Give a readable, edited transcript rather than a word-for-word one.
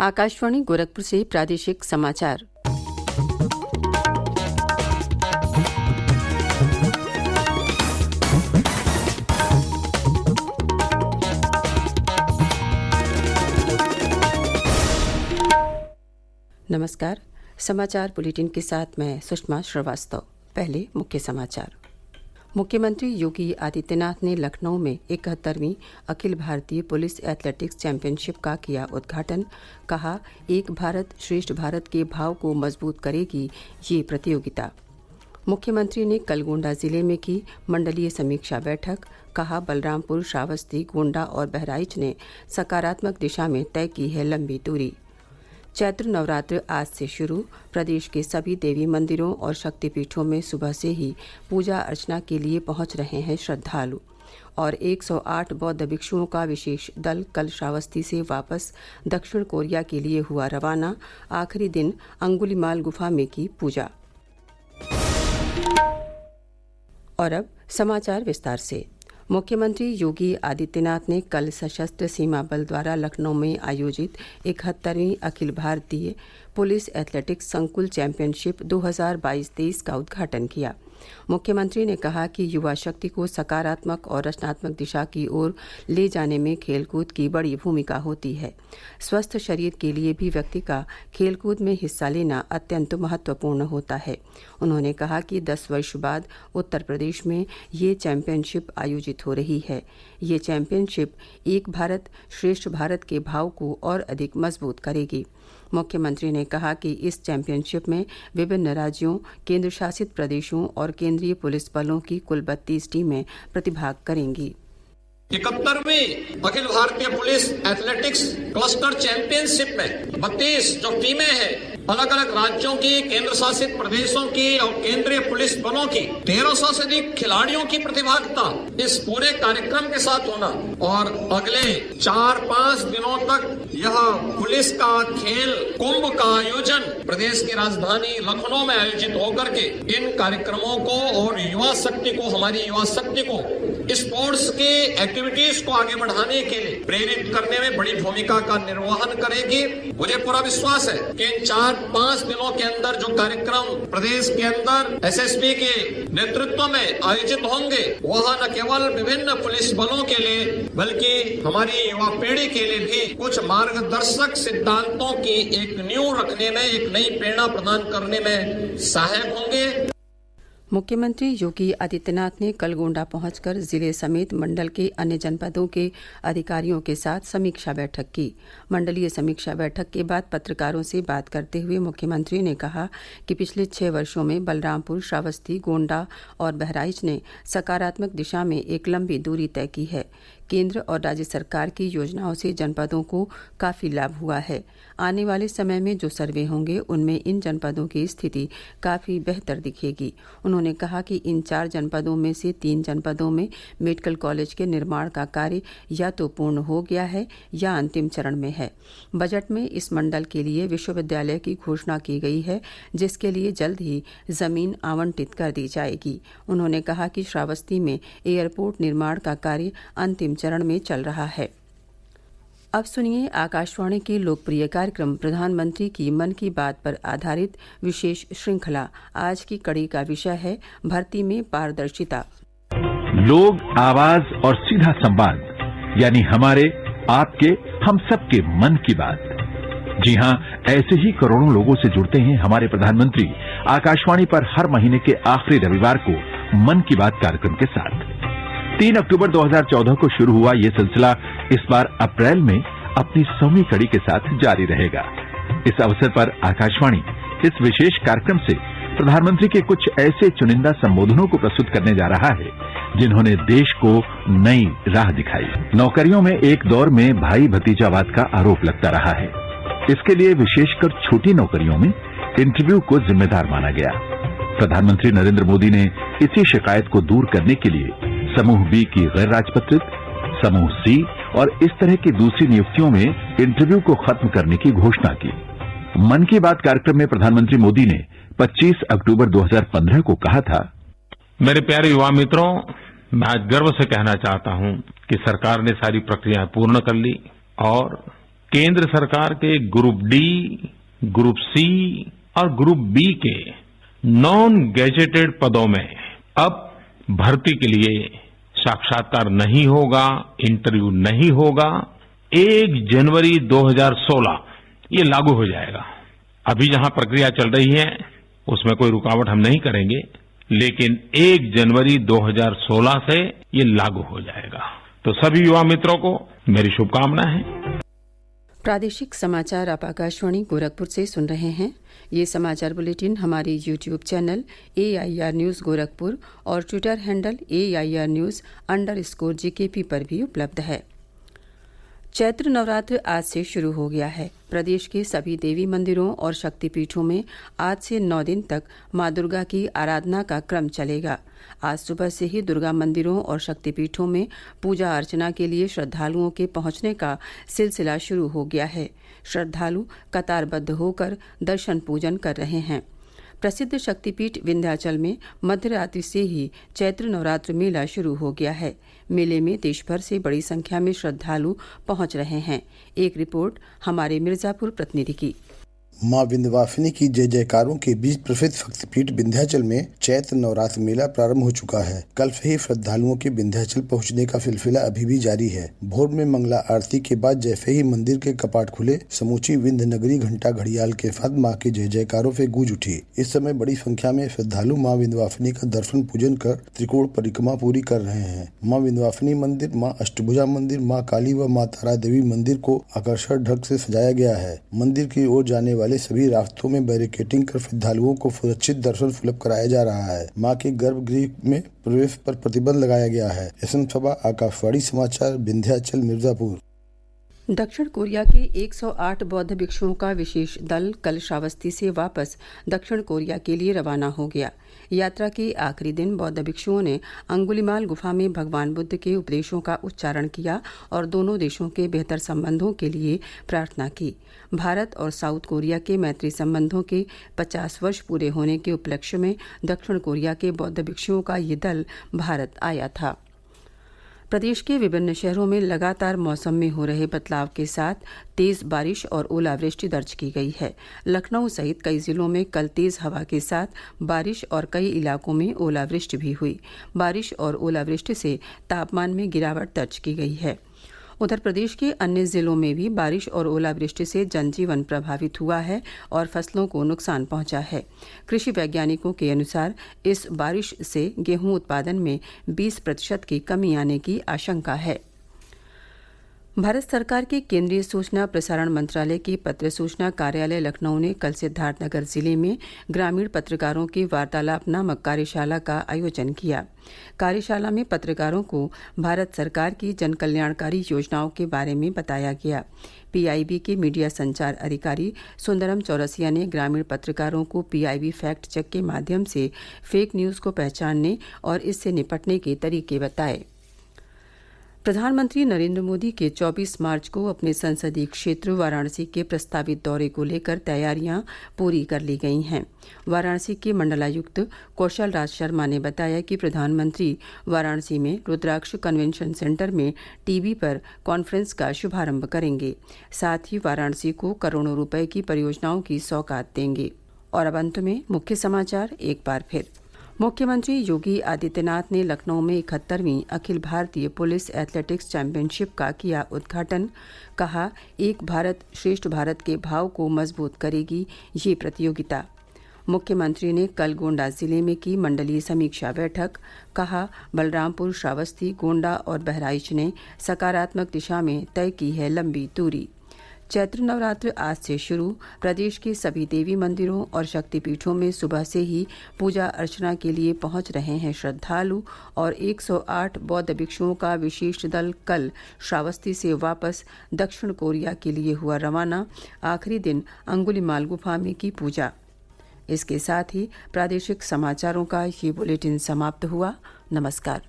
आकाशवाणी गोरखपुर से प्रादेशिक समाचार। नमस्कार। समाचार बुलेटिन के साथ मैं सुषमा श्रीवास्तव। पहले मुख्य समाचार। मुख्यमंत्री योगी आदित्यनाथ ने लखनऊ में 71वीं Akhil Bharatiya police athletics championship का किया उद्घाटन। कहा, एक भारत श्रेष्ठ भारत के भाव को मजबूत करेगी ये प्रतियोगिता। मुख्यमंत्री ने कल गोंडा जिले में की मंडलीय समीक्षा बैठक। कहा, बलरामपुर, श्रावस्ती, गोंडा और बहराइच ने सकारात्मक दिशा में तय की है लंबी दूरी। चैत्र नवरात्र आज से शुरू। प्रदेश के सभी देवी मंदिरों और शक्तिपीठों में सुबह से ही पूजा अर्चना के लिए पहुंच रहे हैं श्रद्धालु। और 108 बौद्ध भिक्षुओं का विशेष दल कल श्रावस्ती से वापस दक्षिण कोरिया के लिए हुआ रवाना। आखिरी दिन अंगुलीमाल गुफा में की पूजा। और अब समाचार विस्तार से। मुख्यमंत्री योगी आदित्यनाथ ने कल सशस्त्र सीमा बल द्वारा लखनऊ में आयोजित 71वीं अखिल भारतीय पुलिस एथलेटिक्स संकुल चैंपियनशिप 2022-23 का उद्घाटन किया। मुख्यमंत्री ने कहा कि युवा शक्ति को सकारात्मक और रचनात्मक दिशा की ओर ले जाने में खेलकूद की बड़ी भूमिका होती है। स्वस्थ शरीर के लिए भी व्यक्ति का खेलकूद में हिस्सा लेना अत्यंत महत्वपूर्ण होता है। उन्होंने कहा कि 10 वर्ष बाद उत्तर प्रदेश में ये चैंपियनशिप आयोजित हो रही है। ये चैंपियनशिप एक भारत श्रेष्ठ भारत के भाव को और अधिक मजबूत करेगी। मुख्यमंत्री ने कहा कि इस चैंपियनशिप में विभिन्न राज्यों, केंद्र शासित प्रदेशों और केंद्रीय पुलिस बलों की कुल 32 टीमें प्रतिभाग करेंगी। 71वीं Akhil Bharatiya police athletics cluster championship में 32 जो टीमें हैं, अलग अलग राज्यों की, केंद्र शासित प्रदेशों की और केंद्रीय पुलिस बलों की 1300 से अधिक खिलाड़ियों की प्रतिभागिता इस पूरे कार्यक्रम के साथ होना और अगले 4-5 दिनों तक यह पुलिस का खेल कुंभ का आयोजन प्रदेश की राजधानी लखनऊ में आयोजित होकर के इन कार्यक्रमों को और युवा शक्ति को, हमारी युवा शक्ति को स्पोर्ट्स की एक्टिविटीज को आगे बढ़ाने के लिए प्रेरित करने में बड़ी भूमिका का निर्वहन करेगी। मुझे पूरा विश्वास है कि इन 4-5 दिनों के अंदर जो कार्यक्रम प्रदेश के अंदर एसएसपी के नेतृत्व में आयोजित होंगे, वह न केवल विभिन्न पुलिस बलों के लिए बल्कि हमारी युवा पीढ़ी के लिए भी कुछ मार्गदर्शक सिद्धांतों की एक नींव रखने में, एक नई प्रेरणा प्रदान करने में सहायक होंगे। मुख्यमंत्री योगी आदित्यनाथ ने कल गोंडा पहुंचकर जिले समेत मंडल के अन्य जनपदों के अधिकारियों के साथ समीक्षा बैठक की। मंडलीय समीक्षा बैठक के बाद पत्रकारों से बात करते हुए मुख्यमंत्री ने कहा कि पिछले 6 वर्षों में बलरामपुर, श्रावस्ती, गोंडा और बहराइच ने सकारात्मक दिशा में एक लंबी दूरी तय की है। केंद्र और राज्य सरकार की योजनाओं से जनपदों को काफी लाभ हुआ है। आने वाले समय में जो सर्वे होंगे उनमें इन जनपदों की स्थिति काफी बेहतर दिखेगी। उन्होंने कहा कि इन 4 जनपदों में से 3 जनपदों में मेडिकल कॉलेज के निर्माण का कार्य या तो पूर्ण हो गया है या अंतिम चरण में है। बजट में इस मंडल के लिए विश्वविद्यालय की घोषणा की गई है, जिसके लिए जल्द ही जमीन आवंटित कर दी जाएगी। उन्होंने कहा कि श्रावस्ती में एयरपोर्ट निर्माण का कार्य अंतिम चरण में चल रहा है। अब सुनिए आकाशवाणी के लोकप्रिय कार्यक्रम प्रधानमंत्री की मन की बात पर आधारित विशेष श्रृंखला। आज की कड़ी का विषय है भर्ती में पारदर्शिता। लोग, आवाज और सीधा संवाद, यानी हमारे, आपके, हम सबके मन की बात। जी हां, ऐसे ही करोड़ों लोगों से जुड़ते हैं हमारे प्रधानमंत्री आकाशवाणी पर हर महीने के आखिरी रविवार को मन की बात कार्यक्रम के साथ। 3 अक्टूबर 2014 को शुरू हुआ ये सिलसिला इस बार अप्रैल में अपनी 100वीं कड़ी के साथ जारी रहेगा। इस अवसर पर आकाशवाणी इस विशेष कार्यक्रम से प्रधानमंत्री के कुछ ऐसे चुनिंदा संबोधनों को प्रस्तुत करने जा रहा है जिन्होंने देश को नई राह दिखाई। नौकरियों में एक दौर में भाई भतीजावाद का आरोप लगता रहा है। इसके लिए विशेषकर छोटी नौकरियों में इंटरव्यू को जिम्मेदार माना गया। प्रधानमंत्री नरेंद्र मोदी ने इसी शिकायत को दूर करने के लिए समूह बी की गैर राजपत्रित, समूह सी और इस तरह की दूसरी नियुक्तियों में इंटरव्यू को खत्म करने की घोषणा की। मन की बात कार्यक्रम में प्रधानमंत्री मोदी ने 25 अक्टूबर 2015 को कहा था, मेरे प्यारे युवा मित्रों, मैं आज गर्व से कहना चाहता हूं कि सरकार ने सारी प्रक्रियाएं पूर्ण कर ली और केंद्र सरकार के ग्रुप डी, ग्रुप सी और ग्रुप बी के नॉन गैजेटेड पदों में अब भर्ती के लिए साक्षात्कार नहीं होगा, इंटरव्यू नहीं होगा। 1 जनवरी 2016 ये लागू हो जाएगा। अभी जहां प्रक्रिया चल रही है उसमें कोई रुकावट हम नहीं करेंगे, लेकिन 1 जनवरी 2016 से ये लागू हो जाएगा। तो सभी युवा मित्रों को मेरी शुभकामनाएं हैं। प्रादेशिक समाचार आप आकाशवाणी गोरखपुर से सुन रहे हैं। ये समाचार बुलेटिन हमारे YouTube channel AIR news Gorakhpur और ट्विटर हैंडल AIR न्यूज़_GKP पर भी उपलब्ध है। चैत्र नवरात्र आज से शुरू हो गया है। प्रदेश के सभी देवी मंदिरों और शक्तिपीठों में आज से 9 दिन तक मां दुर्गा की आराधना का क्रम चलेगा। आज सुबह से ही दुर्गा मंदिरों और शक्तिपीठों में पूजा अर्चना के लिए श्रद्धालुओं के पहुंचने का सिलसिला शुरू हो गया है। श्रद्धालु कतारबद्ध होकर दर्शन पूजन कर रहे हैं। प्रसिद्ध शक्तिपीठ विंध्याचल में मध्यरात्रि से ही चैत्र नवरात्र मेला शुरू हो गया है। मेले में देश भर से बड़ी संख्या में श्रद्धालु पहुंच रहे हैं। एक रिपोर्ट हमारे मिर्जापुर प्रतिनिधि की। मां विंध्यवासिनी की जय जयकारों के बीच प्रसिद्ध शक्तिपीठ विंध्याचल में चैत्र नवरात्र मेला प्रारंभ हो चुका है। कल से ही श्रद्धालुओं के विंध्याचल पहुंचने का सिलसिला अभी भी जारी है। भोर में मंगला आरती के बाद जैसे ही मंदिर के कपाट खुले, समूची विंध्य नगरी घंटा घड़ियाल के साथ मां के जय जयकारों से गूंज उठी। इस समय बड़ी संख्या में श्रद्धालु मां विंध्यवासिनी का दर्शन पूजन कर त्रिकोण परिक्रमा पूरी कर रहे हैं। मां विंध्यवासिनी मंदिर, मां अष्टभुजा मंदिर, मां काली व मां तारा देवी मंदिर को आकर्षक ढंग से सजाया गया है। मंदिर की ओर जाने वाले सभी रास्तों में बैरिकेडिंग कर श्रद्धालुओं को सुरक्षित दर्शन सुलभ कराया जा रहा है। मां के गर्भगृह में प्रवेश पर प्रतिबंध लगाया गया है। एसएम सभा, आकाशवाणी समाचार, विंध्याचल, मिर्जापुर। दक्षिण कोरिया के 108 बौद्ध भिक्षुओं का विशेष दल कल श्रावस्ती से वापस दक्षिण कोरिया के लिए रवाना हो गया। यात्रा के आखिरी दिन बौद्ध भिक्षुओं ने अंगुलीमाल गुफा में भगवान बुद्ध के उपदेशों का उच्चारण किया और दोनों देशों के बेहतर संबंधों के लिए प्रार्थना की। भारत और साउथ कोरिया के मैत्री संबंधों के 50 वर्ष पूरे होने के उपलक्ष्य में दक्षिण कोरिया के बौद्ध भिक्षुओं का ये दल भारत आया था। प्रदेश के विभिन्न शहरों में लगातार मौसम में हो रहे बदलाव के साथ तेज बारिश और ओलावृष्टि दर्ज की गई है। लखनऊ सहित कई जिलों में कल तेज हवा के साथ बारिश और कई इलाकों में ओलावृष्टि भी हुई। बारिश और ओलावृष्टि से तापमान में गिरावट दर्ज की गई है। उधर प्रदेश के अन्य जिलों में भी बारिश और ओलावृष्टि से जनजीवन प्रभावित हुआ है और फसलों को नुकसान पहुंचा है। कृषि वैज्ञानिकों के अनुसार इस बारिश से गेहूं उत्पादन में 20% की कमी आने की आशंका है। भारत सरकार के केंद्रीय सूचना प्रसारण मंत्रालय के पत्र सूचना कार्यालय लखनऊ ने कल सिद्धार्थनगर जिले में ग्रामीण पत्रकारों की वार्तालाप नामक कार्यशाला का आयोजन किया। कार्यशाला में पत्रकारों को भारत सरकार की जनकल्याणकारी योजनाओं के बारे में बताया गया। PIB के मीडिया संचार अधिकारी सुंदरम चौरसिया ने ग्रामीण पत्रकारों को PIB फैक्ट चेक के माध्यम से फेक न्यूज़ को पहचानने और इससे निपटने के तरीके बताए। प्रधानमंत्री नरेंद्र मोदी के 24 मार्च को अपने संसदीय क्षेत्र वाराणसी के प्रस्तावित दौरे को लेकर तैयारियां पूरी कर ली गई हैं। वाराणसी के मंडलायुक्त कौशल राज शर्मा ने बताया कि प्रधानमंत्री वाराणसी में रुद्राक्ष कन्वेंशन सेंटर में टीवी पर कॉन्फ्रेंस का शुभारंभ करेंगे। साथ ही वाराणसी को करोड़ों रुपए की परियोजनाओं की सौगात देंगे। और अब अंत में मुख्य समाचार एक बार फिर। मुख्यमंत्री योगी आदित्यनाथ ने लखनऊ में 71वीं Akhil Bharatiya police athletics championship का किया उद्घाटन। कहा, एक भारत श्रेष्ठ भारत के भाव को मजबूत करेगी ये प्रतियोगिता। मुख्यमंत्री ने कल गोंडा जिले में की मंडलीय समीक्षा बैठक। कहा, बलरामपुर, श्रावस्ती, गोंडा और बहराइच ने सकारात्मक दिशा में तय की है लंबी दूरी। चैत्र नवरात्र आज से शुरू। प्रदेश के सभी देवी मंदिरों और शक्तिपीठों में सुबह से ही पूजा अर्चना के लिए पहुंच रहे हैं श्रद्धालु और 108 बौद्ध भिक्षुओं का विशेष दल कल श्रावस्ती से वापस दक्षिण कोरिया के लिए हुआ रवाना। आखिरी दिन अंगुलीमाल गुफा में की पूजा। इसके साथ ही प्रादेशिक समाचारों का ये बुलेटिन समाप्त हुआ। नमस्कार।